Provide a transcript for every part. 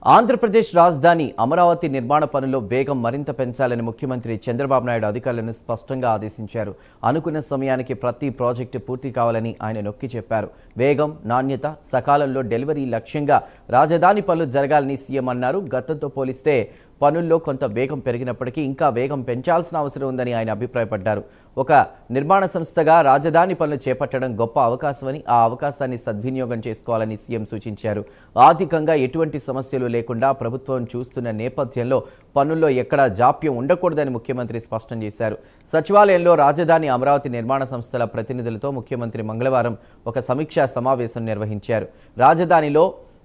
ఆంధ్రప్రదేశ్ రాజధాని అమరావతి నిర్మాణ పనుల్లో వేగం మరింత పెంచాలని ముఖ్యమంత్రి చంద్రబాబు నాయుడు అధికారులను స్పష్టంగా ఆదేశించారు. అనుకున్న సమయానికి ప్రతి ప్రాజెక్టు పూర్తి కావాలని ఆయన నొక్కి చెప్పారు. వేగం, నాణ్యత, సకాలంలో డెలివరీ లక్ష్యంగా రాజధాని పనులు జరగాలని సీఎం అన్నారు. గతంతో పోలిస్తే పనుల్లో కొంత వేగం పెరిగినప్పటికీ ఇంకా వేగం పెంచాల్సిన అవసరం ఉందని ఆయన అభిప్రాయపడ్డారు. ఒక నిర్మాణ సంస్థగా రాజధాని పనులు చేపట్టడం గొప్ప అవకాశమని, ఆ అవకాశాన్ని సద్వినియోగం చేసుకోవాలని సీఎం సూచించారు. ఆర్థికంగా ఎటువంటి సమస్యలు లేకుండా ప్రభుత్వం చూస్తున్న నేపథ్యంలో పనుల్లో ఎక్కడా జాప్యం ఉండకూడదని ముఖ్యమంత్రి స్పష్టం చేశారు. సచివాలయంలో రాజధాని అమరావతి నిర్మాణ సంస్థల ప్రతినిధులతో ముఖ్యమంత్రి మంగళవారం ఒక సమీక్షా సమావేశం నిర్వహించారు. రాజధానిలో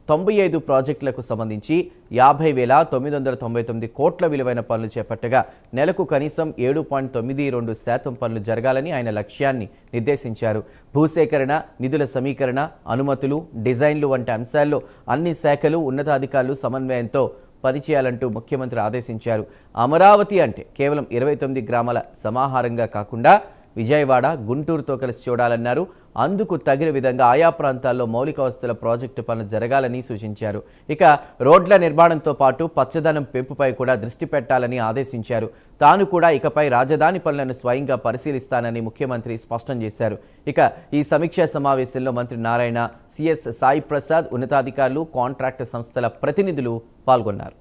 95 ప్రాజెక్టులకు సంబంధించి 50,999 కోట్ల విలువైన పనులు చేపట్టగా నెలకు కనీసం 7.92% పనులు జరగాలని ఆయన లక్ష్యాన్ని నిర్దేశించారు. భూసేకరణ, నిధుల సమీకరణ, అనుమతులు, డిజైన్లు వంటి అంశాల్లో అన్ని శాఖలు, ఉన్నతాధికారులు సమన్వయంతో పనిచేయాలంటూ ముఖ్యమంత్రి ఆదేశించారు. అమరావతి అంటే కేవలం 29 గ్రామాల సమాహారంగా కాకుండా విజయవాడ, గుంటూరుతో కలిసి చూడాలన్నారు. అందుకు తగిన విధంగా ఆయా ప్రాంతాల్లో మౌలిక వసతుల ప్రాజెక్టు పనులు జరగాలని సూచించారు. ఇక రోడ్ల నిర్మాణంతో పాటు పచ్చదనం పెంపుపై కూడా దృష్టి పెట్టాలని ఆదేశించారు. తాను కూడా ఇకపై రాజధాని పనులను స్వయంగా పరిశీలిస్తానని ముఖ్యమంత్రి స్పష్టం చేశారు. ఇక ఈ సమీక్షా సమావేశంలో మంత్రి నారాయణ, సిఎస్ సాయి ప్రసాద్, ఉన్నతాధికారులు, కాంట్రాక్ట్ సంస్థల ప్రతినిధులు పాల్గొన్నారు.